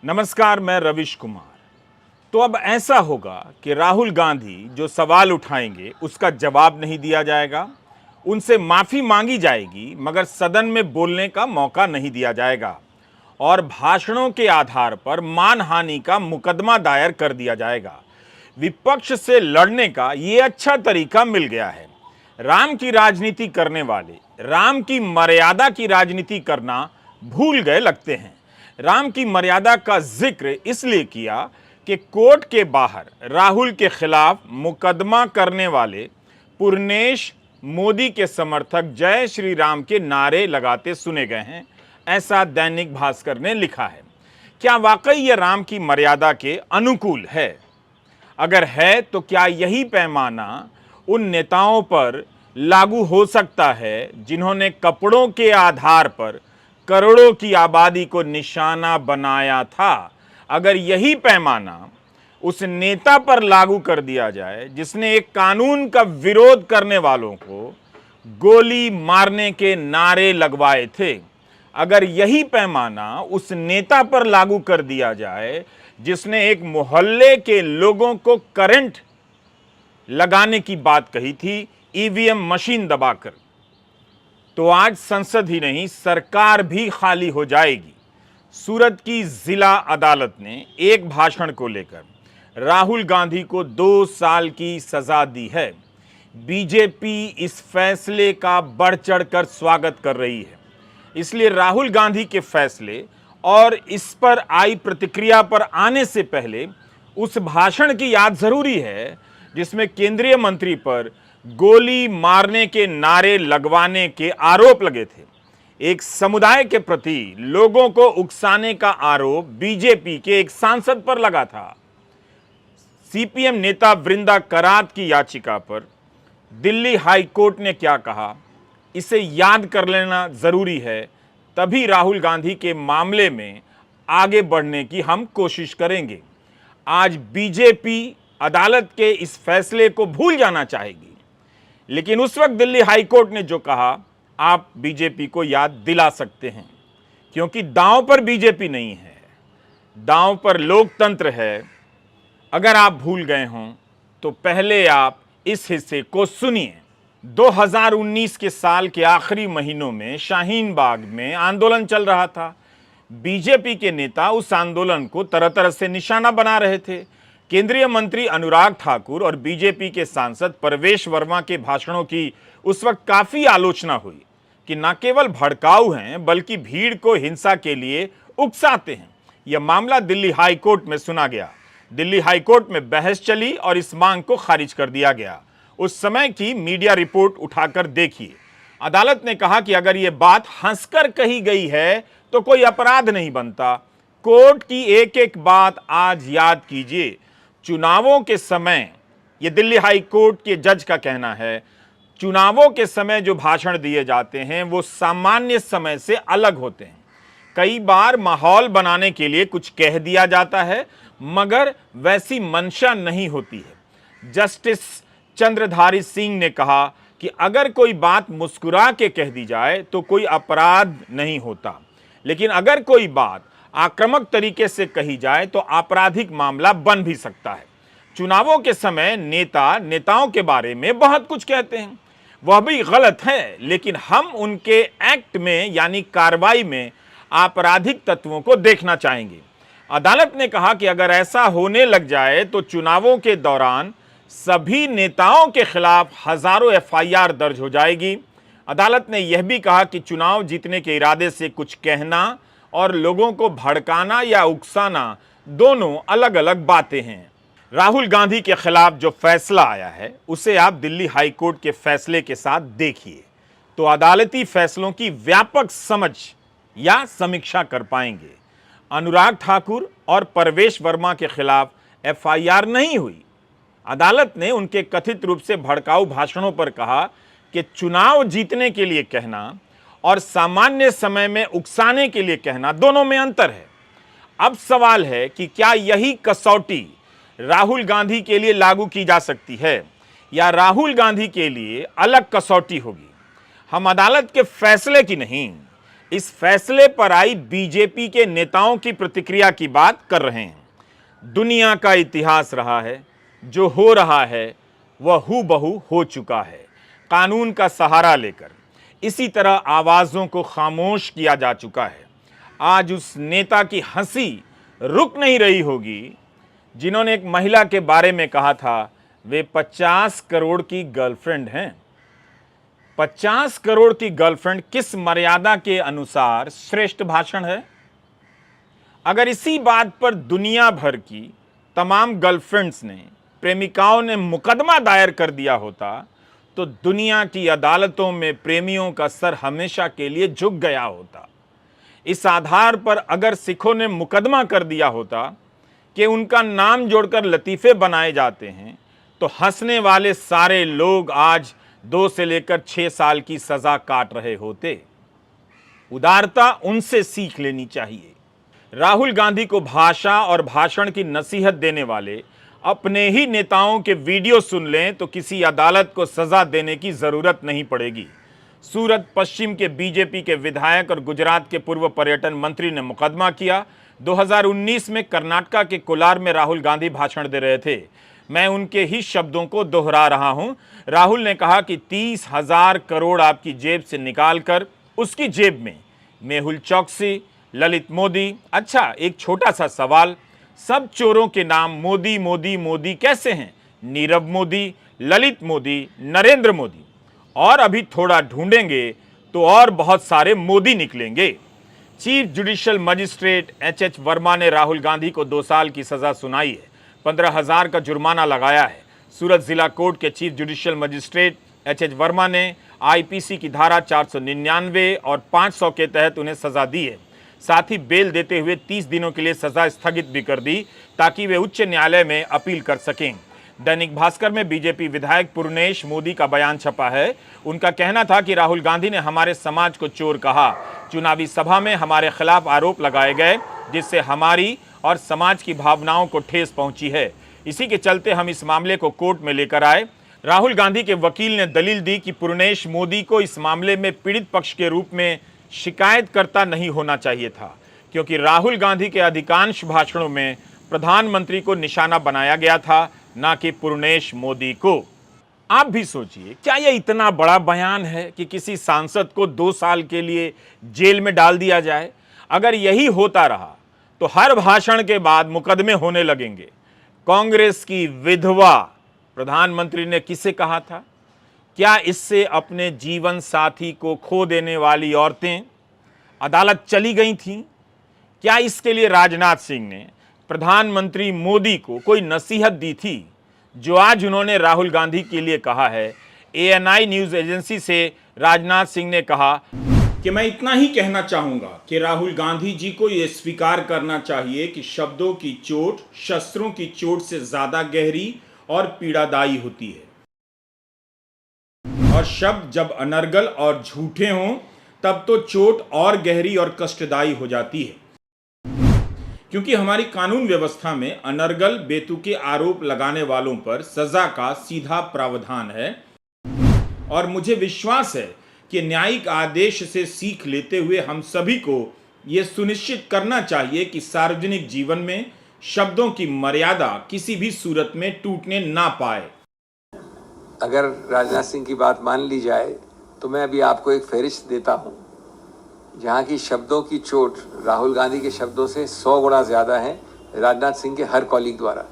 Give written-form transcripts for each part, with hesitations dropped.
नमस्कार, मैं रविश कुमार। तो अब ऐसा होगा कि राहुल गांधी जो सवाल उठाएंगे उसका जवाब नहीं दिया जाएगा, उनसे माफी मांगी जाएगी मगर सदन में बोलने का मौका नहीं दिया जाएगा और भाषणों के आधार पर मानहानि का मुकदमा दायर कर दिया जाएगा। विपक्ष से लड़ने का ये अच्छा तरीका मिल गया है। राम की राजनीति करने वाले राम की मर्यादा की राजनीति करना भूल गए लगते हैं। राम की मर्यादा का जिक्र इसलिए किया कि कोर्ट के बाहर राहुल के खिलाफ मुकदमा करने वाले पुरनेश मोदी के समर्थक जय श्री राम के नारे लगाते सुने गए हैं, ऐसा दैनिक भास्कर ने लिखा है। क्या वाकई ये राम की मर्यादा के अनुकूल है? अगर है तो क्या यही पैमाना उन नेताओं पर लागू हो सकता है जिन्होंने कपड़ों के आधार पर करोड़ों की आबादी को निशाना बनाया था? अगर यही पैमाना उस नेता पर लागू कर दिया जाए जिसने एक कानून का विरोध करने वालों को गोली मारने के नारे लगवाए थे, अगर यही पैमाना उस नेता पर लागू कर दिया जाए जिसने एक मोहल्ले के लोगों को करंट लगाने की बात कही थी ईवीएम मशीन दबाकर, तो आज संसद ही नहीं सरकार भी खाली हो जाएगी। सूरत की जिला अदालत ने एक भाषण को लेकर राहुल गांधी को 2 साल की सजा दी है। बीजेपी इस फैसले का बढ़ चढ़कर स्वागत कर रही है। इसलिए राहुल गांधी के फैसले और इस पर आई प्रतिक्रिया पर आने से पहले उस भाषण की याद जरूरी है जिसमें केंद्रीय मंत्री पर गोली मारने के नारे लगवाने के आरोप लगे थे। एक समुदाय के प्रति लोगों को उकसाने का आरोप बीजेपी के एक सांसद पर लगा था। सीपीएम नेता वृंदा करात की याचिका पर दिल्ली हाई कोर्ट ने क्या कहा, इसे याद कर लेना जरूरी है। तभी राहुल गांधी के मामले में आगे बढ़ने की हम कोशिश करेंगे। आज बीजेपी अदालत के इस फैसले को भूल जाना चाहेगी, लेकिन उस वक्त दिल्ली हाई कोर्ट ने जो कहा आप बीजेपी को याद दिला सकते हैं, क्योंकि दांव पर बीजेपी नहीं है, दांव पर लोकतंत्र है। अगर आप भूल गए हों तो पहले आप इस हिस्से को सुनिए। 2019 के साल के आखिरी महीनों में शाहीन बाग में आंदोलन चल रहा था। बीजेपी के नेता उस आंदोलन को तरह तरह से निशाना बना रहे थे। केंद्रीय मंत्री अनुराग ठाकुर और बीजेपी के सांसद परवेश वर्मा के भाषणों की उस वक्त काफी आलोचना हुई कि न केवल भड़काऊ हैं बल्कि भीड़ को हिंसा के लिए उकसाते हैं। यह मामला दिल्ली हाई कोर्ट में सुना गया। दिल्ली हाई कोर्ट में बहस चली और इस मांग को खारिज कर दिया गया। उस समय की मीडिया रिपोर्ट उठाकर देखिए। अदालत ने कहा कि अगर यह बात हंसकर कही गई है तो कोई अपराध नहीं बनता। कोर्ट की एक एक बात आज याद कीजिए। चुनावों के समय, यह दिल्ली हाई कोर्ट के जज का कहना है, चुनावों के समय जो भाषण दिए जाते हैं वो सामान्य समय से अलग होते हैं। कई बार माहौल बनाने के लिए कुछ कह दिया जाता है मगर वैसी मंशा नहीं होती है। जस्टिस चंद्रधारी सिंह ने कहा कि अगर कोई बात मुस्कुरा के कह दी जाए तो कोई अपराध नहीं होता, लेकिन अगर कोई बात आक्रामक तरीके से कही जाए तो आपराधिक मामला बन भी सकता है। चुनावों के समय नेताओं के बारे में बहुत कुछ कहते हैं, वह भी गलत है, लेकिन हम उनके एक्ट में यानी कार्रवाई में आपराधिक तत्वों को देखना चाहेंगे। अदालत ने कहा कि अगर ऐसा होने लग जाए तो चुनावों के दौरान सभी नेताओं के खिलाफ हजारों एफआईआर दर्ज हो जाएगी। अदालत ने यह भी कहा कि चुनाव जीतने के इरादे से कुछ कहना और लोगों को भड़काना या उकसाना दोनों अलग अलग बातें हैं। राहुल गांधी के खिलाफ जो फैसला आया है उसे आप दिल्ली हाई कोर्ट के फैसले के साथ देखिए तो अदालती फैसलों की व्यापक समझ या समीक्षा कर पाएंगे। अनुराग ठाकुर और परवेश वर्मा के खिलाफ एफआईआर नहीं हुई। अदालत ने उनके कथित रूप से भड़काऊ भाषणों पर कहा कि चुनाव जीतने के लिए कहना और सामान्य समय में उकसाने के लिए कहना दोनों में अंतर है। अब सवाल है कि क्या यही कसौटी राहुल गांधी के लिए लागू की जा सकती है या राहुल गांधी के लिए अलग कसौटी होगी। हम अदालत के फैसले की नहीं, इस फैसले पर आई बीजेपी के नेताओं की प्रतिक्रिया की बात कर रहे हैं। दुनिया का इतिहास रहा है, जो हो रहा है वह हूबहू हो चुका है। कानून का सहारा लेकर इसी तरह आवाजों को खामोश किया जा चुका है। आज उस नेता की हंसी रुक नहीं रही होगी जिन्होंने एक महिला के बारे में कहा था वे 50 करोड़ की गर्लफ्रेंड हैं। 50 करोड़ की गर्लफ्रेंड किस मर्यादा के अनुसार श्रेष्ठ भाषण है? अगर इसी बात पर दुनिया भर की तमाम गर्लफ्रेंड्स ने, प्रेमिकाओं ने मुकदमा दायर कर दिया होता तो दुनिया की अदालतों में प्रेमियों का सर हमेशा के लिए झुक गया होता। इस आधार पर अगर सिखों ने मुकदमा कर दिया होता कि उनका नाम जोड़कर लतीफे बनाए जाते हैं तो हंसने वाले सारे लोग आज 2 से लेकर 6 साल की सजा काट रहे होते। उदारता उनसे सीख लेनी चाहिए। राहुल गांधी को भाषा और भाषण की नसीहत देने वाले अपने ही नेताओं के वीडियो सुन लें तो किसी अदालत को सजा देने की जरूरत नहीं पड़ेगी। सूरत पश्चिम के बीजेपी के विधायक और गुजरात के पूर्व पर्यटन मंत्री ने मुकदमा किया। 2019 में कर्नाटका के कोलार में राहुल गांधी भाषण दे रहे थे। मैं उनके ही शब्दों को दोहरा रहा हूं। राहुल ने कहा कि 30,000 करोड़ आपकी जेब से निकालकर उसकी जेब में मेहुल चौकसी, ललित मोदी। अच्छा, एक छोटा सा सवाल, सब चोरों के नाम मोदी मोदी मोदी कैसे हैं? नीरव मोदी, ललित मोदी, नरेंद्र मोदी, और अभी थोड़ा ढूंढेंगे तो और बहुत सारे मोदी निकलेंगे। Chief judicial magistrate H Verma ने राहुल गांधी को 2 साल की सजा सुनाई है, 15,000 का जुर्माना लगाया है। सूरत जिला कोर्ट के chief judicial magistrate H Verma ने आईपीसी की धारा 499 और 500 के तहत उन्हें सजा दी है। साथ ही बेल देते हुए 30 दिनों के लिए सजा स्थगित भी कर दी ताकि वे उच्च न्यायालय में अपील कर सकें। दैनिक भास्कर में बीजेपी विधायक पुरनेश मोदी का बयान छपा है। उनका कहना था कि राहुल गांधी ने हमारे समाज को चोर कहा। चुनावी सभा में हमारे खिलाफ आरोप लगाए गए जिससे हमारी और समाज की भावनाओं को ठेस पहुंची है। इसी के चलते हम इस मामले को कोर्ट में लेकर आए। राहुल गांधी के वकील ने दलील दी कि पुरनेश मोदी को इस मामले में पीड़ित पक्ष के रूप में शिकायतकर्ता नहीं होना चाहिए था, क्योंकि राहुल गांधी के अधिकांश भाषणों में प्रधानमंत्री को निशाना बनाया गया था, ना कि पुरनेश मोदी को। आप भी सोचिए, क्या यह इतना बड़ा बयान है कि किसी सांसद को 2 साल के लिए जेल में डाल दिया जाए? अगर यही होता रहा तो हर भाषण के बाद मुकदमे होने लगेंगे। कांग्रेस की विधवा प्रधानमंत्री ने किसे कहा था? क्या इससे अपने जीवन साथी को खो देने वाली औरतें अदालत चली गई थीं? क्या इसके लिए राजनाथ सिंह ने प्रधानमंत्री मोदी को कोई नसीहत दी थी जो आज उन्होंने राहुल गांधी के लिए कहा है? एएनआई न्यूज एजेंसी से राजनाथ सिंह ने कहा कि मैं इतना ही कहना चाहूंगा कि राहुल गांधी जी को यह स्वीकार करना चाहिए कि शब्दों की चोट शस्त्रों की चोट से ज्यादा गहरी और पीड़ादायी होती है, और शब्द जब अनर्गल और झूठे हों तब तो चोट और गहरी और कष्टदायी हो जाती है। क्योंकि हमारी कानून व्यवस्था में अनर्गल बेतुके आरोप लगाने वालों पर सजा का सीधा प्रावधान है, और मुझे विश्वास है कि न्यायिक आदेश से सीख लेते हुए हम सभी को यह सुनिश्चित करना चाहिए कि सार्वजनिक जीवन में शब्दों की मर्यादा किसी भी सूरत में टूटने ना पाए। अगर राजनाथ सिंह की बात मान ली जाए तो मैं अभी आपको एक फहरिस्त देता हूं जहां की शब्दों की चोट राहुल गांधी के शब्दों से 100 गुना ज़्यादा है राजनाथ सिंह के हर कॉलीग द्वारा,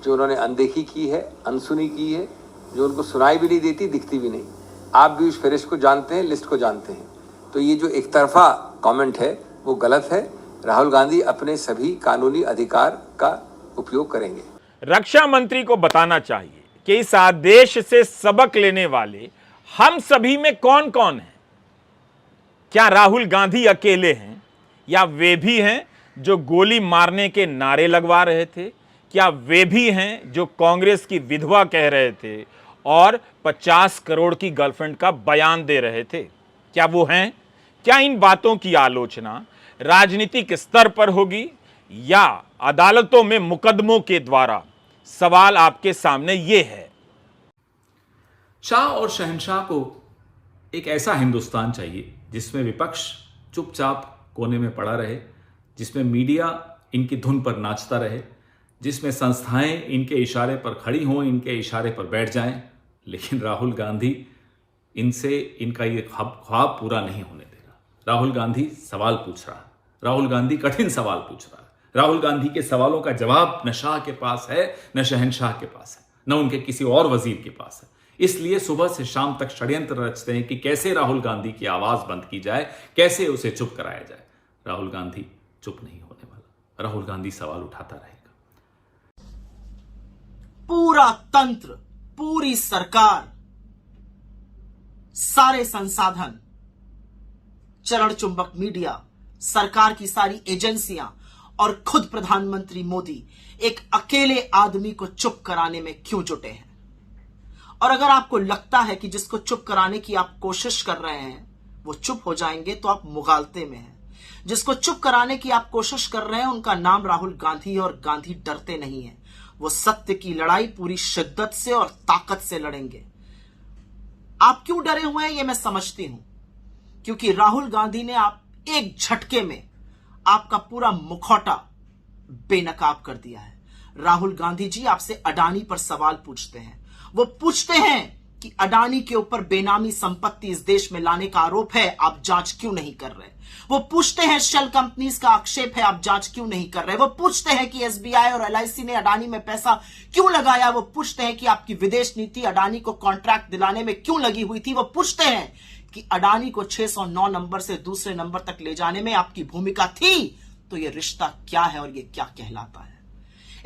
जो उन्होंने अनदेखी की है, अनसुनी की है, जो उनको सुनाई भी नहीं देती, दिखती भी नहीं। आप भी उस फहरिस्त को जानते हैं, लिस्ट को जानते हैं। तो ये जो एक तरफा कॉमेंट है वो गलत है। राहुल गांधी अपने सभी कानूनी अधिकार का उपयोग करेंगे। रक्षा मंत्री को बताना चाहिए कि इस आदेश से सबक लेने वाले हम सभी में कौन कौन है। क्या राहुल गांधी अकेले हैं, या वे भी हैं जो गोली मारने के नारे लगवा रहे थे? क्या वे भी हैं जो कांग्रेस की विधवा कह रहे थे और 50 करोड़ की गर्लफ्रेंड का बयान दे रहे थे? क्या वो हैं? क्या इन बातों की आलोचना राजनीतिक स्तर पर होगी या अदालतों में मुकदमों के द्वारा? सवाल आपके सामने ये है। शाह और शहंशाह को एक ऐसा हिंदुस्तान चाहिए जिसमें विपक्ष चुपचाप कोने में पड़ा रहे, जिसमें मीडिया इनकी धुन पर नाचता रहे, जिसमें संस्थाएं इनके इशारे पर खड़ी हों, इनके इशारे पर बैठ जाएं। लेकिन राहुल गांधी इनसे इनका ये ख्वाब पूरा नहीं होने देगा। राहुल गांधी सवाल पूछ रहा है, राहुल गांधी कठिन सवाल पूछ रहा है। राहुल गांधी के सवालों का जवाब न शाह के पास है, न शहनशाह के पास है, न उनके किसी और वजीर के पास है। इसलिए सुबह से शाम तक षड्यंत्र रचते हैं कि कैसे राहुल गांधी की आवाज बंद की जाए, कैसे उसे चुप कराया जाए। राहुल गांधी चुप नहीं होने वाला, राहुल गांधी सवाल उठाता रहेगा। पूरा तंत्र, पूरी सरकार, सारे संसाधन, चरण चुंबक मीडिया, सरकार की सारी एजेंसियां और खुद प्रधानमंत्री मोदी एक अकेले आदमी को चुप कराने में क्यों जुटे हैं? और अगर आपको लगता है कि जिसको चुप कराने की आप कोशिश कर रहे हैं वो चुप हो जाएंगे, तो आप मुगालते में हैं। जिसको चुप कराने की आप कोशिश कर रहे हैं उनका नाम राहुल गांधी है, और गांधी डरते नहीं है। वो सत्य की लड़ाई पूरी शिद्दत से और ताकत से लड़ेंगे। आप क्यों डरे हुए हैं ये मैं समझती हूं, क्योंकि राहुल गांधी ने आप एक झटके में आपका पूरा मुखौटा बेनकाब कर दिया है। राहुल गांधी जी आपसे अडानी पर सवाल पूछते हैं। वो पूछते हैं कि अडानी के ऊपर बेनामी संपत्ति इस देश में लाने का आरोप है, आप जांच क्यों नहीं कर रहे? वो पूछते हैं शेल कंपनीज का आक्षेप है, आप जांच क्यों नहीं कर रहे? वो पूछते हैं कि एसबीआई और एलआईसी ने अडानी में पैसा क्यों लगाया? वो पूछते हैं कि आपकी विदेश नीति अडानी को कॉन्ट्रैक्ट दिलाने में क्यों लगी हुई थी? वो पूछते हैं कि अडानी को 609 नंबर से दूसरे नंबर तक ले जाने में आपकी भूमिका थी, तो ये रिश्ता क्या है और ये क्या कहलाता है?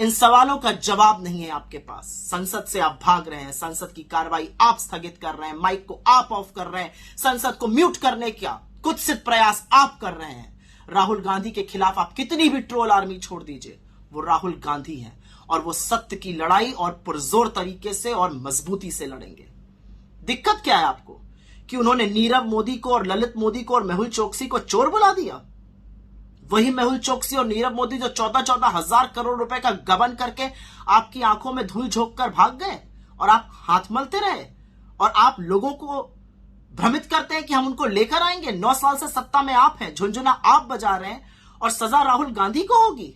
इन सवालों का जवाब नहीं है आपके पास। संसद से आप भाग रहे हैं, संसद की कार्रवाई आप स्थगित कर रहे हैं, माइक को आप ऑफ कर रहे हैं, संसद को म्यूट करने का कुत्सित प्रयास आप कर रहे हैं। राहुल गांधी के खिलाफ आप कितनी भी ट्रोल आर्मी छोड़ दीजिए, वो राहुल गांधी हैं और वो सत्य की लड़ाई और पुरजोर तरीके से और मजबूती से लड़ेंगे। दिक्कत क्या है आपको कि उन्होंने नीरव मोदी को और ललित मोदी को और मेहुल चोकसी को चोर बुला दिया? वही मेहुल चोकसी और नीरव मोदी जो 14-14 हजार करोड़ रुपए का गबन करके आपकी आंखों में धूल झोंक कर भाग गए और आप हाथ मलते रहे, और आप लोगों को भ्रमित करते हैं कि हम उनको लेकर आएंगे। 9 साल से सत्ता में आप हैं, झुनझुना आप बजा रहे हैं और सजा राहुल गांधी को होगी।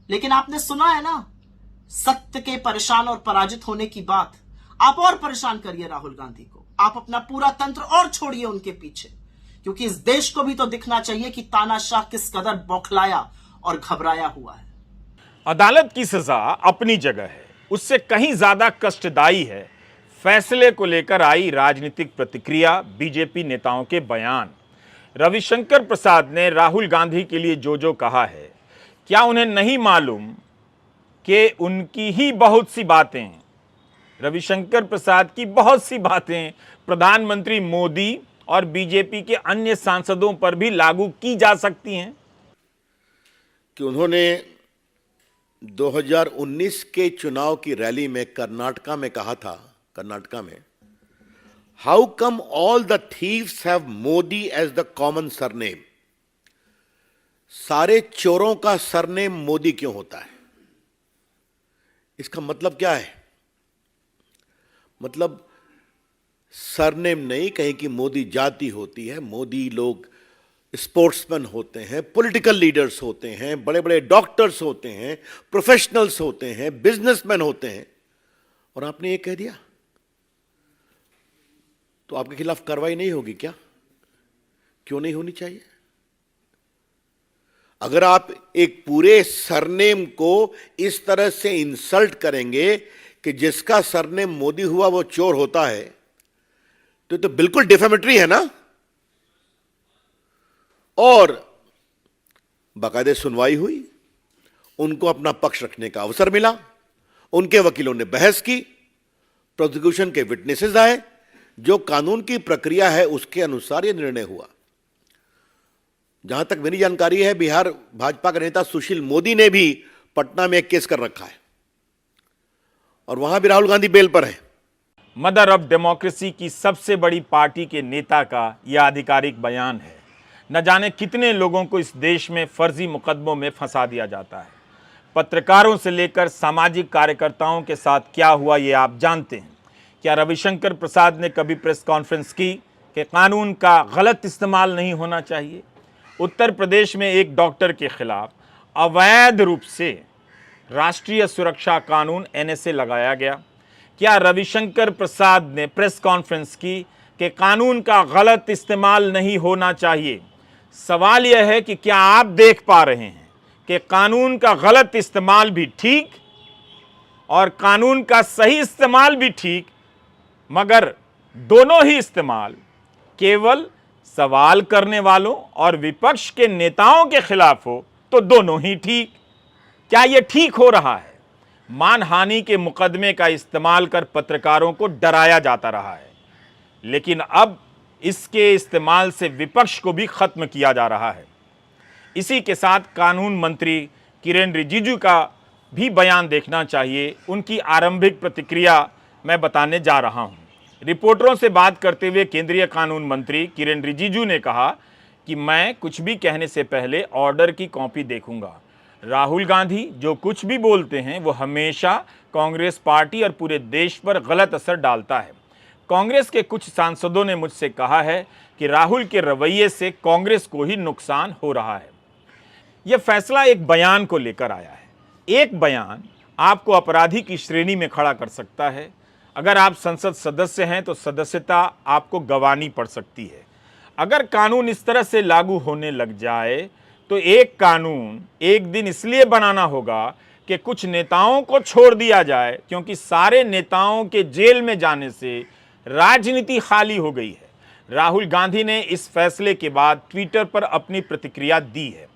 लेकिन आपने सुना है ना, सत्य के परेशान और पराजित होने की बात। आप और परेशान करिए राहुल गांधी को, आप अपना पूरा तंत्र और छोड़िए उनके पीछे, क्योंकि इस देश को भी तो दिखना चाहिए कि तानाशाह किस कदर बौखलाया और घबराया हुआ है। अदालत की सजा अपनी जगह है, उससे कहीं ज्यादा कष्टदायी है फैसले को लेकर आई राजनीतिक प्रतिक्रिया, बीजेपी नेताओं के बयान। रविशंकर प्रसाद ने राहुल गांधी के लिए जो कहा है, क्या उन्हें नहीं मालूम कि उनकी ही बहुत सी बातें, रविशंकर प्रसाद की बहुत सी बातें प्रधानमंत्री मोदी और बीजेपी के अन्य सांसदों पर भी लागू की जा सकती हैं? कि उन्होंने 2019 के चुनाव की रैली में कर्नाटका में कहा था, कर्नाटका में, how come all the thieves have Modi as the common surname? सारे चोरों का सरनेम मोदी क्यों होता है? इसका मतलब क्या है? मतलब सरनेम नहीं, कहीं की मोदी जाति होती है। मोदी लोग स्पोर्ट्समैन होते हैं, पॉलिटिकल लीडर्स होते हैं, बड़े बड़े डॉक्टर्स होते हैं, प्रोफेशनल्स होते हैं, बिजनेसमैन होते हैं, और आपने ये कह दिया तो आपके खिलाफ कार्रवाई नहीं होगी क्या? क्यों नहीं होनी चाहिए? अगर आप एक पूरे सरनेम को इस तरह से इंसल्ट करेंगे कि जिसका सरनेम मोदी हुआ वो चोर होता है, तो बिल्कुल डिफेमेटरी है ना। और बाकायदे सुनवाई हुई, उनको अपना पक्ष रखने का अवसर मिला, उनके वकीलों ने बहस की, प्रोसिक्यूशन के विटनेसेस आए, जो कानून की प्रक्रिया है उसके अनुसार यह निर्णय हुआ। जहां तक मेरी जानकारी है, बिहार भाजपा के नेता सुशील मोदी ने भी पटना में एक केस कर रखा है और वहां भी राहुल गांधी बेल पर है। मदर ऑफ डेमोक्रेसी की सबसे बड़ी पार्टी के नेता का यह आधिकारिक बयान है। न जाने कितने लोगों को इस देश में फर्जी मुकदमों में फंसा दिया जाता है। पत्रकारों से लेकर सामाजिक कार्यकर्ताओं के साथ क्या हुआ ये आप जानते हैं। क्या रविशंकर प्रसाद ने कभी प्रेस कॉन्फ्रेंस की? कि कानून का गलत इस्तेमाल नहीं होना चाहिए। उत्तर प्रदेश में एक डॉक्टर के खिलाफ अवैध रूप से राष्ट्रीय सुरक्षा कानून NSA लगाया गया। क्या रविशंकर प्रसाद ने प्रेस कॉन्फ्रेंस की कि कानून का गलत इस्तेमाल नहीं होना चाहिए? सवाल यह है कि क्या आप देख पा रहे हैं कि कानून का गलत इस्तेमाल भी ठीक और कानून का सही इस्तेमाल भी ठीक, मगर दोनों ही इस्तेमाल केवल सवाल करने वालों और विपक्ष के नेताओं के खिलाफ हो तो दोनों ही ठीक? क्या यह ठीक हो रहा है? मानहानि के मुकदमे का इस्तेमाल कर पत्रकारों को डराया जाता रहा है, लेकिन अब इसके इस्तेमाल से विपक्ष को भी खत्म किया जा रहा है। इसी के साथ कानून मंत्री किरेन रिजिजू का भी बयान देखना चाहिए। उनकी आरंभिक प्रतिक्रिया मैं बताने जा रहा हूं। रिपोर्टरों से बात करते हुए केंद्रीय कानून मंत्री किरेन रिजिजू ने कहा कि मैं कुछ भी कहने से पहले ऑर्डर की कॉपी देखूंगा। राहुल गांधी जो कुछ भी बोलते हैं वो हमेशा कांग्रेस पार्टी और पूरे देश पर गलत असर डालता है। कांग्रेस के कुछ सांसदों ने मुझसे कहा है कि राहुल के रवैये से कांग्रेस को ही नुकसान हो रहा है। यह फैसला एक बयान को लेकर आया है। एक बयान आपको अपराधी की श्रेणी में खड़ा कर सकता है। अगर आप संसद सदस्य हैं तो सदस्यता आपको गंवानी पड़ सकती है। अगर कानून इस तरह से लागू होने लग जाए तो एक कानून एक दिन इसलिए बनाना होगा कि कुछ नेताओं को छोड़ दिया जाए, क्योंकि सारे नेताओं के जेल में जाने से राजनीति खाली हो गई है। राहुल गांधी ने इस फैसले के बाद ट्विटर पर अपनी प्रतिक्रिया दी है।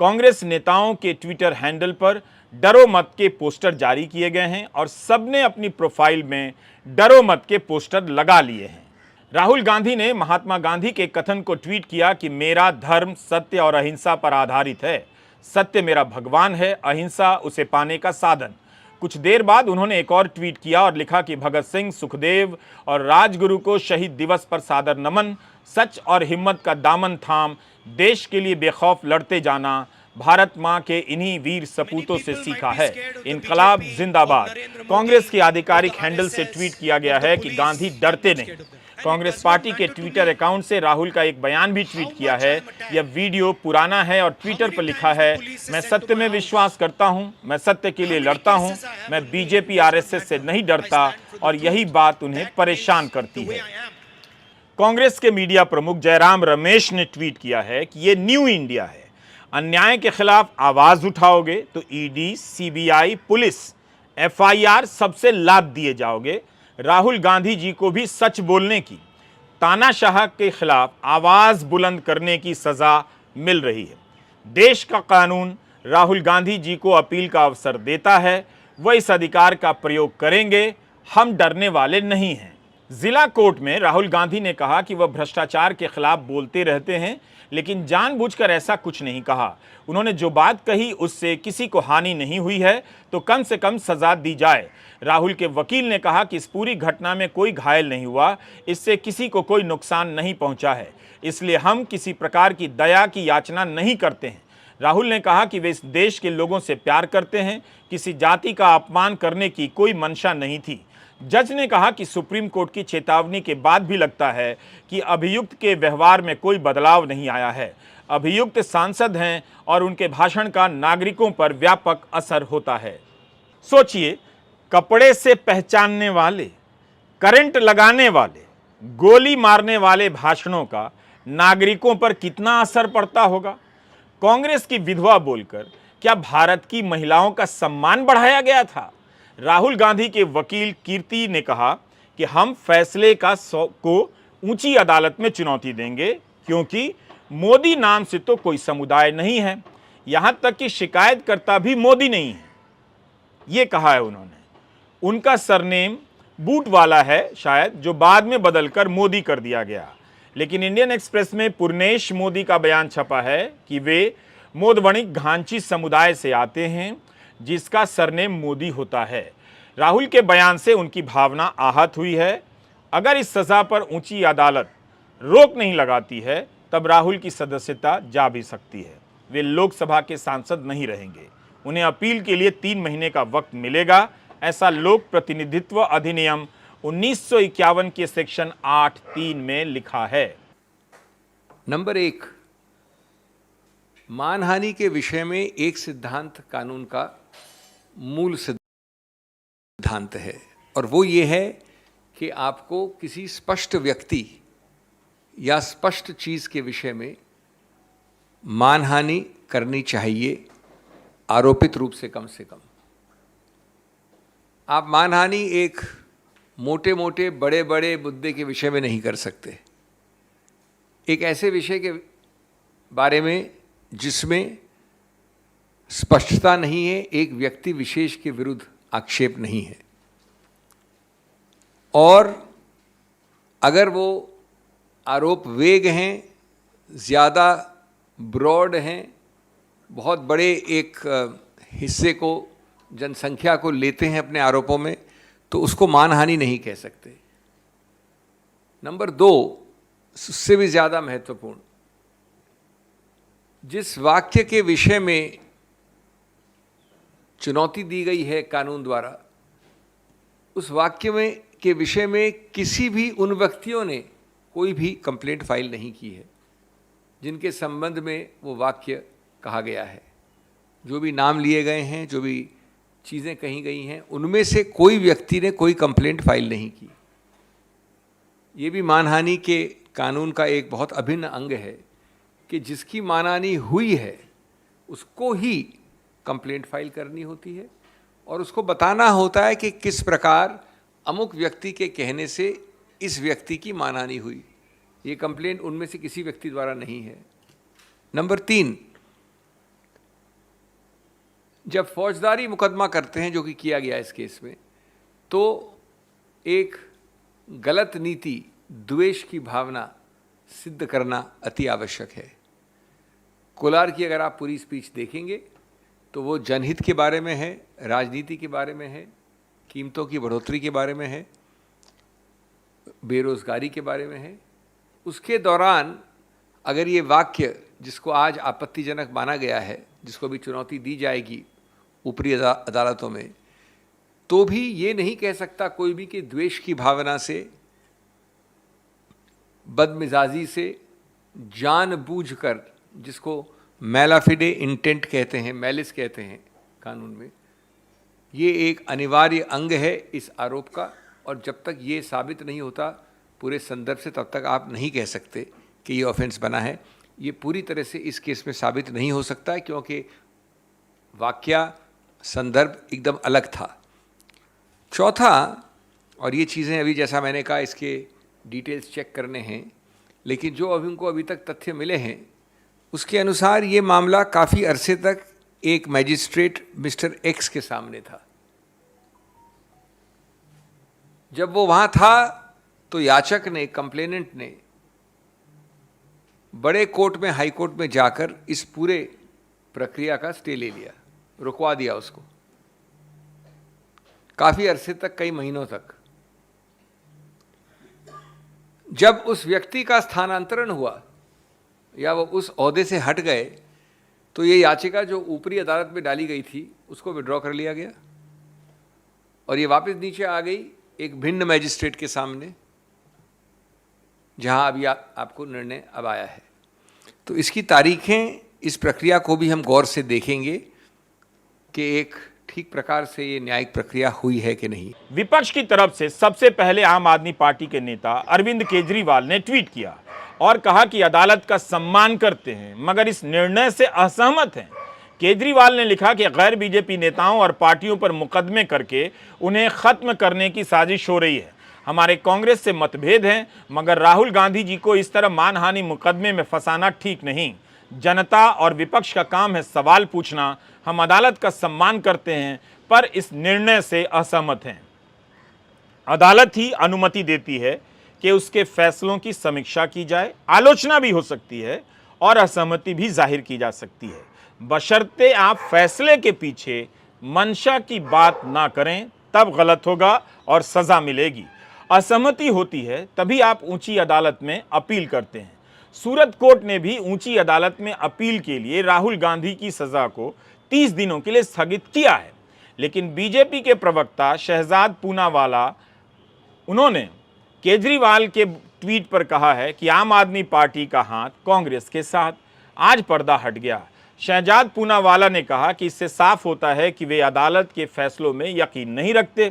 कांग्रेस नेताओं के ट्विटर हैंडल पर डरो मत के पोस्टर जारी किए गए हैं और सबने अपनी प्रोफाइल में डरो मत के पोस्टर लगा लिए हैं। राहुल गांधी ने महात्मा गांधी के कथन को ट्वीट किया कि मेरा धर्म सत्य और अहिंसा पर आधारित है। सत्य मेरा भगवान है, अहिंसा उसे पाने का साधन। कुछ देर बाद उन्होंने एक और ट्वीट किया और लिखा कि भगत सिंह, सुखदेव और राजगुरु को शहीद दिवस पर सादर नमन। सच और हिम्मत का दामन थाम देश के लिए बेखौफ लड़ते जाना भारत मां के इन्हीं वीर सपूतों से सीखा है। इनकलाब जिंदाबाद। कांग्रेस के आधिकारिक हैंडल से ट्वीट किया गया है कि गांधी डरते नहीं। कांग्रेस पार्टी के ट्विटर अकाउंट से राहुल का एक बयान भी ट्वीट किया है। यह वीडियो पुराना है और ट्विटर पर लिखा है, मैं सत्य में विश्वास करता हूं, मैं सत्य के लिए लड़ता हूं, मैं बीजेपी RSS से नहीं डरता और यही बात उन्हें परेशान करती है। कांग्रेस के मीडिया प्रमुख जयराम रमेश ने ट्वीट किया है कि यह न्यू इंडिया है। अन्याय के खिलाफ आवाज उठाओगे तो ED, CBI, पुलिस, FIR सबसे लाभ दिए जाओगे। राहुल गांधी जी को भी सच बोलने की, तानाशाह के खिलाफ आवाज बुलंद करने की सजा मिल रही है। देश का कानून राहुल गांधी जी को अपील का अवसर देता है, वह इस अधिकार का प्रयोग करेंगे। हम डरने वाले नहीं हैं। जिला कोर्ट में राहुल गांधी ने कहा कि वह भ्रष्टाचार के खिलाफ बोलते रहते हैं, लेकिन जानबूझकर ऐसा कुछ नहीं कहा। उन्होंने जो बात कही उससे किसी को हानि नहीं हुई है तो कम से कम सजा दी जाए। राहुल के वकील ने कहा कि इस पूरी घटना में कोई घायल नहीं हुआ, इससे किसी को कोई नुकसान नहीं पहुंचा है, इसलिए हम किसी प्रकार की दया की याचना नहीं करते हैं। राहुल ने कहा कि वे इस देश के लोगों से प्यार करते हैं, किसी जाति का अपमान करने की कोई मंशा नहीं थी। जज ने कहा कि सुप्रीम कोर्ट की चेतावनी के बाद भी लगता है कि अभियुक्त के व्यवहार में कोई बदलाव नहीं आया है। अभियुक्त सांसद हैं और उनके भाषण का नागरिकों पर व्यापक असर होता है। सोचिए, कपड़े से पहचानने वाले, करंट लगाने वाले, गोली मारने वाले भाषणों का नागरिकों पर कितना असर पड़ता होगा। कांग्रेस की विधवा बोलकर क्या भारत की महिलाओं का सम्मान बढ़ाया गया था? राहुल गांधी के वकील कीर्ति ने कहा कि हम फैसले को ऊंची अदालत में चुनौती देंगे, क्योंकि मोदी नाम से तो कोई समुदाय नहीं है, यहां तक कि शिकायतकर्ता भी मोदी नहीं है। यह कहा है उन्होंने। उनका सरनेम बूट वाला है शायद, जो बाद में बदलकर मोदी कर दिया गया। लेकिन इंडियन एक्सप्रेस में पूर्णेश मोदी का बयान छपा है कि वे मोदवणिक घांची समुदाय से आते हैं, जिसका सरनेम मोदी होता है। राहुल के बयान से उनकी भावना आहत हुई है। अगर इस सजा पर ऊंची अदालत रोक नहीं लगाती है तब राहुल की सदस्यता जा भी सकती है। वे लोकसभा के सांसद नहीं रहेंगे। उन्हें अपील के लिए 3 महीने का वक्त मिलेगा, ऐसा लोक प्रतिनिधित्व अधिनियम 1951 के सेक्शन 8(3) में लिखा है। नंबर 1, मानहानि के विषय में एक सिद्धांत कानून का मूल सिद्धांत है, और वो ये है कि आपको किसी स्पष्ट व्यक्ति या स्पष्ट चीज के विषय में मानहानि करनी चाहिए, आरोपित रूप से कम से कम। आप मानहानि एक मोटे मोटे बड़े बड़े मुद्दे के विषय में नहीं कर सकते, एक ऐसे विषय के बारे में जिसमें स्पष्टता नहीं है, एक व्यक्ति विशेष के विरुद्ध आक्षेप नहीं है, और अगर वो आरोप वेग हैं, ज़्यादा ब्रॉड हैं, बहुत बड़े एक हिस्से को, जनसंख्या को लेते हैं अपने आरोपों में, तो उसको मानहानि नहीं कह सकते। नंबर 2, उससे भी ज़्यादा महत्वपूर्ण, जिस वाक्य के विषय में चुनौती दी गई है कानून द्वारा, उस वाक्य में के विषय में किसी भी उन व्यक्तियों ने कोई भी कंप्लेंट फाइल नहीं की है जिनके संबंध में वो वाक्य कहा गया है। जो भी नाम लिए गए हैं, जो भी चीज़ें कही गई हैं, उनमें से कोई व्यक्ति ने कोई कंप्लेंट फाइल नहीं की। ये भी मानहानि के कानून का एक बहुत अभिन्न अंग है कि जिसकी मानहानि हुई है उसको ही कंप्लेंट फाइल करनी होती है, और उसको बताना होता है कि किस प्रकार अमुक व्यक्ति के कहने से इस व्यक्ति की मानहानि हुई। ये कंप्लेंट उनमें से किसी व्यक्ति द्वारा नहीं है। नंबर 3, जब फौजदारी मुकदमा करते हैं, जो कि किया गया इस केस में, तो एक गलत नीति, द्वेष की भावना सिद्ध करना अति आवश्यक है। कोलार की अगर आप पूरी स्पीच देखेंगे तो वो जनहित के बारे में है, राजनीति के बारे में है, कीमतों की बढ़ोतरी के बारे में है, बेरोजगारी के बारे में है। उसके दौरान अगर ये वाक्य, जिसको आज आपत्तिजनक माना गया है, जिसको भी चुनौती दी जाएगी ऊपरी अदालतों में, तो भी ये नहीं कह सकता कोई भी कि द्वेष की भावना से, बदमिजाजी से, जानबूझकर, जिसको मैलाफिडे इंटेंट कहते हैं, मैलिस कहते हैं कानून में, ये एक अनिवार्य अंग है इस आरोप का, और जब तक ये साबित नहीं होता पूरे संदर्भ से, तब तक आप नहीं कह सकते कि ये ऑफेंस बना है। ये पूरी तरह से इस केस में साबित नहीं हो सकता है, क्योंकि वाक्या संदर्भ एकदम अलग था। चौथा, और ये चीज़ें अभी जैसा मैंने कहा इसके डिटेल्स चेक करने हैं, लेकिन जो अभी उनको अभी तक तथ्य मिले हैं उसके अनुसार ये मामला काफ़ी अरसे तक एक मैजिस्ट्रेट मिस्टर एक्स के सामने था। जब वो वहाँ था तो याचक ने, कंप्लेनेंट ने बड़े कोर्ट में, हाई कोर्ट में जाकर इस पूरे प्रक्रिया का स्टे ले लिया, रुकवा दिया उसको काफ़ी अरसे तक, कई महीनों तक। जब उस व्यक्ति का स्थानांतरण हुआ या वो उस ओहदे से हट गए, तो ये याचिका जो ऊपरी अदालत में डाली गई थी उसको विड्रॉ कर लिया गया, और ये वापस नीचे आ गई एक भिन्न मैजिस्ट्रेट के सामने, जहां अभी आपको निर्णय अब आया है। तो इसकी तारीखें, इस प्रक्रिया को भी हम गौर से देखेंगे कि एक ठीक प्रकार से ये न्यायिक प्रक्रिया हुई है कि नहीं। विपक्ष की तरफ से सबसे पहले आम आदमी पार्टी के नेता अरविंद केजरीवाल ने ट्वीट किया और कहा कि अदालत का सम्मान करते हैं मगर इस निर्णय से असहमत हैं। केजरीवाल ने लिखा कि गैर बीजेपी नेताओं और पार्टियों पर मुकदमे करके उन्हें खत्म करने की साजिश हो रही है। हमारे कांग्रेस से मतभेद हैं, मगर राहुल गांधी जी को इस तरह मानहानि मुकदमे में फंसाना ठीक नहीं। जनता और विपक्ष का काम है सवाल पूछना। हम अदालत का सम्मान करते हैं पर इस निर्णय से असहमत हैं। अदालत ही अनुमति देती है कि उसके फैसलों की समीक्षा की जाए, आलोचना भी हो सकती है और असहमति भी जाहिर की जा सकती है, बशर्ते आप फैसले के पीछे मंशा की बात ना करें, तब गलत होगा और सजा मिलेगी। असहमति होती है तभी आप ऊंची अदालत में अपील करते हैं। सूरत कोर्ट ने भी ऊंची अदालत में अपील के लिए राहुल गांधी की सजा को 30 दिनों के लिए स्थगित किया है, लेकिन बीजेपी के प्रवक्ता शहजाद पूनावाला उन्होंने केजरीवाल के ट्वीट पर कहा है कि आम आदमी पार्टी का हाथ कांग्रेस के साथ। आज पर्दा हट गया। शहजाद पूनावाला ने कहा कि इससे साफ होता है कि वे अदालत के फैसलों में यकीन नहीं रखते।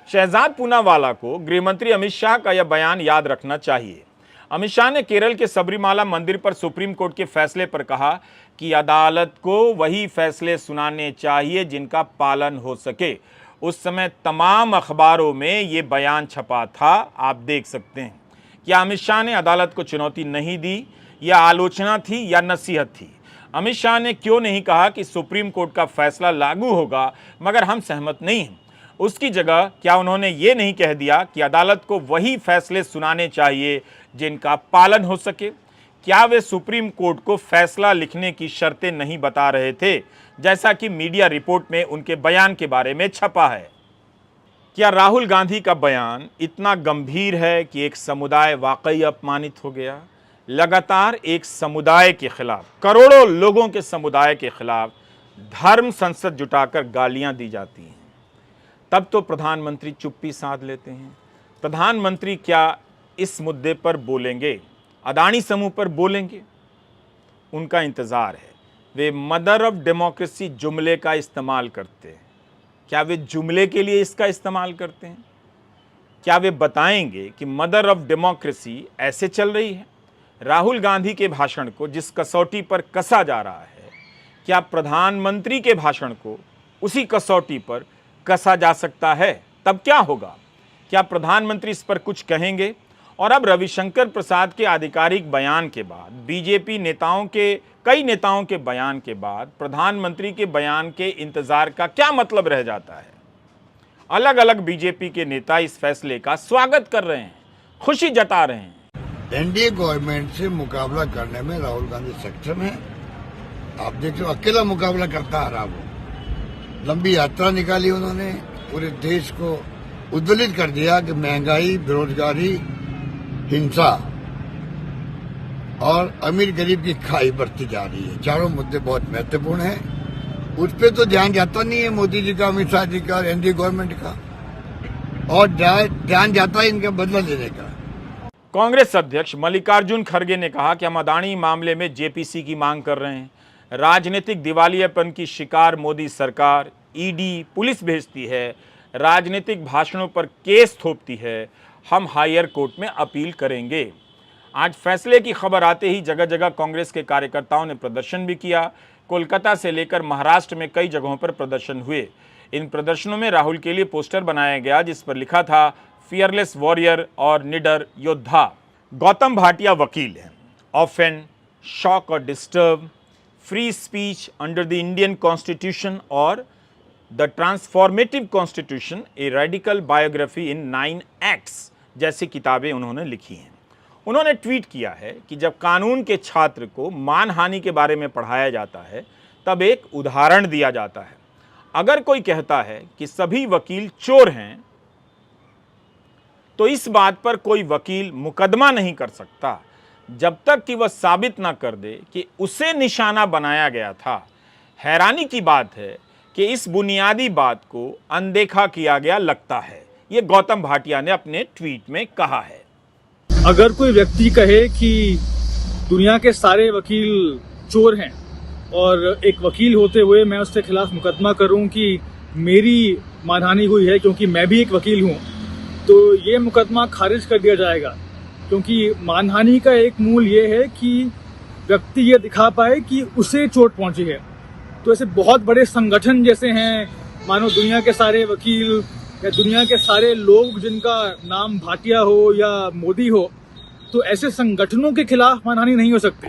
शहजाद पूनावाला को गृहमंत्री अमित शाह का यह बयान याद रखना चाहिए। अमित शाह ने केरल के सबरीमाला मंदिर पर सुप्रीम कोर्ट के फैसले पर कहा कि अदालत को वही फैसले सुनाने चाहिए जिनका पालन हो सके। उस समय तमाम अखबारों में ये बयान छपा था, आप देख सकते हैं। क्या अमित शाह ने अदालत को चुनौती नहीं दी? यह आलोचना थी या नसीहत थी? अमित शाह ने क्यों नहीं कहा कि सुप्रीम कोर्ट का फैसला लागू होगा मगर हम सहमत नहीं हैं? उसकी जगह क्या उन्होंने ये नहीं कह दिया कि अदालत को वही फैसले सुनाने चाहिए जिनका पालन हो सके? क्या वे सुप्रीम कोर्ट को फैसला लिखने की शर्तें नहीं बता रहे थे, जैसा कि मीडिया रिपोर्ट में उनके बयान के बारे में छपा है? क्या राहुल गांधी का बयान इतना गंभीर है कि एक समुदाय वाकई अपमानित हो गया? लगातार एक समुदाय के खिलाफ, करोड़ों लोगों के समुदाय के खिलाफ धर्म संसद जुटाकर गालियां दी जाती हैं, तब तो प्रधानमंत्री चुप्पी साध लेते हैं। प्रधानमंत्री क्या इस मुद्दे पर बोलेंगे? अदानी समूह पर बोलेंगे? उनका इंतजार है। वे मदर ऑफ डेमोक्रेसी जुमले का इस्तेमाल करते हैं। क्या वे जुमले के लिए इसका इस्तेमाल करते हैं? क्या वे बताएंगे कि मदर ऑफ डेमोक्रेसी ऐसे चल रही है? राहुल गांधी के भाषण को जिस कसौटी पर कसा जा रहा है, क्या प्रधानमंत्री के भाषण को उसी कसौटी पर कसा जा सकता है? तब क्या होगा? क्या प्रधानमंत्री इस पर कुछ कहेंगे? और अब रविशंकर प्रसाद के आधिकारिक बयान के बाद, बीजेपी नेताओं के कई नेताओं के बयान के बाद प्रधानमंत्री के बयान के इंतजार का क्या मतलब रह जाता है? अलग अलग बीजेपी के नेता इस फैसले का स्वागत कर रहे हैं, खुशी जता रहे हैं। एनडीए गवर्नमेंट से मुकाबला करने में राहुल गांधी सक्षम है। आप देखते हो, अकेला मुकाबला करता आ रहा वो। लंबी यात्रा निकाली उन्होंने, पूरे देश को उद्वेलित कर दिया कि महंगाई, बेरोजगारी, हिंसा और अमीर गरीब की खाई बढ़ती जा रही है। चारों मुद्दे बहुत महत्वपूर्ण हैं। उस पर तो ध्यान जाता नहीं है मोदी जी का, अमित शाह जी का और एनडीए गवर्नमेंट का, और ध्यान जाता है इनका बदला लेने का। कांग्रेस अध्यक्ष मल्लिकार्जुन खड़गे ने कहा कि हम अदानी मामले में जेपीसी की मांग कर रहे हैं। राजनीतिक दिवालियापन की शिकार मोदी सरकार, ईडी, पुलिस भेजती है, राजनीतिक भाषणों पर केस थोपती है। हम हायर कोर्ट में अपील करेंगे। आज फैसले की खबर आते ही जगह जगह कांग्रेस के कार्यकर्ताओं ने प्रदर्शन भी किया। कोलकाता से लेकर महाराष्ट्र में कई जगहों पर प्रदर्शन हुए। इन प्रदर्शनों में राहुल के लिए पोस्टर बनाया गया जिस पर लिखा था फियरलेस वॉरियर और निडर योद्धा। गौतम भाटिया वकील हैं। ऑफेंड, शॉक और disturb, free speech under the Indian constitution और the transformative constitution, a radical biography in 9 acts जैसी किताबें उन्होंने लिखी हैं। उन्होंने ट्वीट किया है कि जब कानून के छात्र को मानहानि के बारे में पढ़ाया जाता है तब एक उदाहरण दिया जाता है। अगर कोई कहता है कि सभी वकील चोर हैं तो इस बात पर कोई वकील मुकदमा नहीं कर सकता जब तक कि वह साबित ना कर दे कि उसे निशाना बनाया गया था। हैरानी की बात है कि इस बुनियादी बात को अनदेखा किया गया लगता है। ये गौतम भाटिया ने अपने ट्वीट में कहा है। अगर कोई व्यक्ति कहे कि दुनिया के सारे वकील चोर हैं और एक वकील होते हुए मैं उसके खिलाफ मुकदमा करूं कि मेरी मानहानि हुई है क्योंकि मैं भी एक वकील हूं, तो ये मुकदमा खारिज कर दिया जाएगा। क्योंकि मानहानि का एक मूल ये है कि व्यक्ति ये दिखा पाए कि उसे चोट पहुंची है। तो ऐसे बहुत बड़े संगठन जैसे हैं, मानो दुनिया के सारे वकील या दुनिया के सारे लोग जिनका नाम भाटिया हो या मोदी हो, तो ऐसे संगठनों के खिलाफ मानहानि नहीं हो सकती।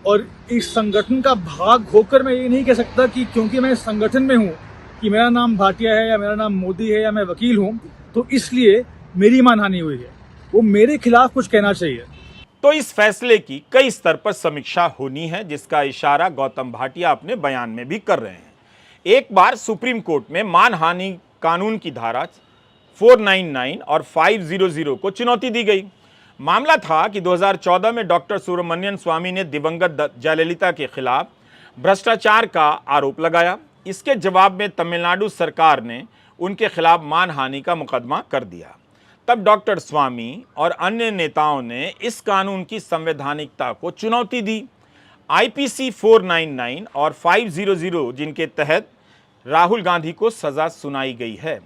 और इस संगठन का भाग होकर मैं ये नहीं कह सकता कि क्योंकि मैं इस संगठन में हूँ कि मेरा नाम भाटिया है या मेरा नाम मोदी है या मैं वकील हूँ तो इसलिए मेरी मानहानि हुई है। वो मेरे खिलाफ कुछ कहना चाहिए। तो इस फैसले की कई स्तर पर समीक्षा होनी है, जिसका इशारा गौतम भाटिया अपने बयान में भी कर रहे हैं। एक बार सुप्रीम कोर्ट में मानहानि कानून की धारा 499 और 500 को चुनौती दी गई। मामला था कि 2014 में डॉक्टर सुब्रमण्यन स्वामी ने दिवंगत जयललिता के खिलाफ भ्रष्टाचार का आरोप लगाया। इसके जवाब में तमिलनाडु सरकार ने उनके खिलाफ मानहानि का मुकदमा कर दिया। तब डॉक्टर स्वामी और अन्य नेताओं ने इस कानून की संवैधानिकता को चुनौती दी। आईपीसी 499 और 500 जिनके तहत राहुल गांधी को सजा सुनाई गई है।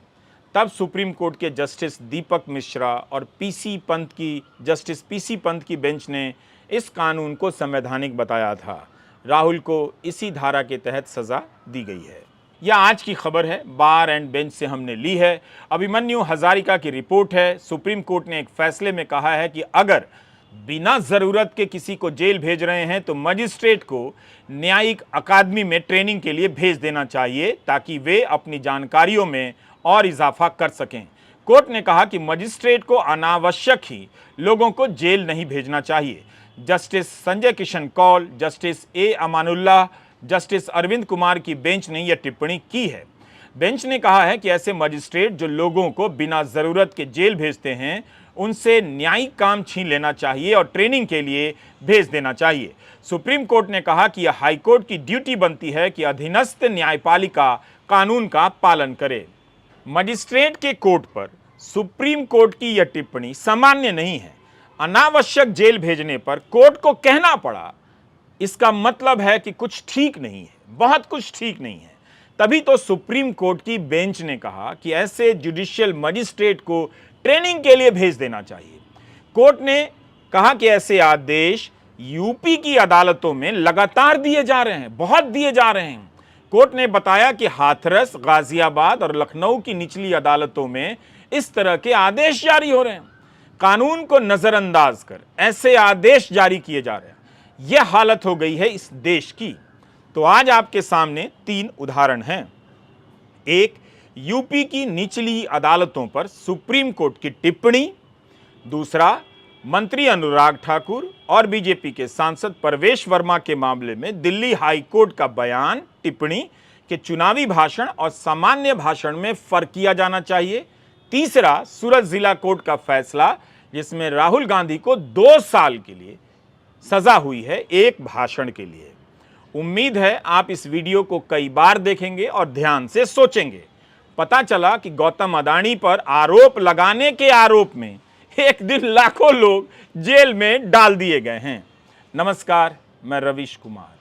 तब सुप्रीम कोर्ट के जस्टिस दीपक मिश्रा और जस्टिस पीसी पंत की बेंच ने इस कानून को संवैधानिक बताया था। राहुल को इसी धारा के तहत सजा दी गई है। यह आज की खबर है, बार एंड बेंच से हमने ली है। अभिमन्यु हजारिका की रिपोर्ट है। सुप्रीम कोर्ट ने एक फैसले में कहा है कि अगर बिना जरूरत के किसी को जेल भेज रहे हैं तो मजिस्ट्रेट को न्यायिक अकादमी में ट्रेनिंग के लिए भेज देना चाहिए ताकि वे अपनी जानकारियों में और इजाफा कर सकें। कोर्ट ने कहा कि मजिस्ट्रेट को अनावश्यक ही लोगों को जेल नहीं भेजना चाहिए। Justice Sanjay Kishan Kaul, justice A Amanullah, justice Arvind Kumar की बेंच ने यह टिप्पणी की है। बेंच ने कहा है कि ऐसे मजिस्ट्रेट जो लोगों को बिना जरूरत के जेल भेजते हैं उनसे न्यायिक काम छीन लेना चाहिए और ट्रेनिंग के लिए भेज देना चाहिए। सुप्रीम कोर्ट ने कहा कि यह हाईकोर्ट की ड्यूटी बनती है कि अधीनस्थ न्यायपालिका कानून का पालन करे। मजिस्ट्रेट के कोर्ट पर सुप्रीम कोर्ट की यह टिप्पणी सामान्य नहीं है। अनावश्यक जेल भेजने पर कोर्ट को कहना पड़ा, इसका मतलब है कि कुछ ठीक नहीं है, बहुत कुछ ठीक नहीं है। तभी तो सुप्रीम कोर्ट की बेंच ने कहा कि ऐसे जुडिशियल मजिस्ट्रेट को ट्रेनिंग के लिए भेज देना चाहिए। कोर्ट ने कहा कि ऐसे आदेश यूपी की अदालतों में लगातार दिए जा रहे हैं, बहुत दिए जा रहे हैं। कोर्ट ने बताया कि हाथरस, गाजियाबाद और लखनऊ की निचली अदालतों में इस तरह के आदेश जारी हो रहे हैं। कानून को नजरअंदाज कर ऐसे आदेश जारी किए जा रहे हैं। यह हालत हो गई है इस देश की। तो आज आपके सामने 3 उदाहरण हैं। एक, यूपी की निचली अदालतों पर सुप्रीम कोर्ट की टिप्पणी। दूसरा, मंत्री अनुराग ठाकुर और बीजेपी के सांसद परवेश वर्मा के मामले में दिल्ली हाई कोर्ट का बयान, टिप्पणी कि चुनावी भाषण और सामान्य भाषण में फर्क किया जाना चाहिए। तीसरा, सूरत जिला कोर्ट का फैसला जिसमें राहुल गांधी को 2 साल के लिए सजा हुई है एक भाषण के लिए। उम्मीद है आप इस वीडियो को कई बार देखेंगे और ध्यान से सोचेंगे। पता चला कि गौतम अडानी पर आरोप लगाने के आरोप में एक दिन लाखों लोग जेल में डाल दिए गए हैं। नमस्कार, मैं रवीश कुमार।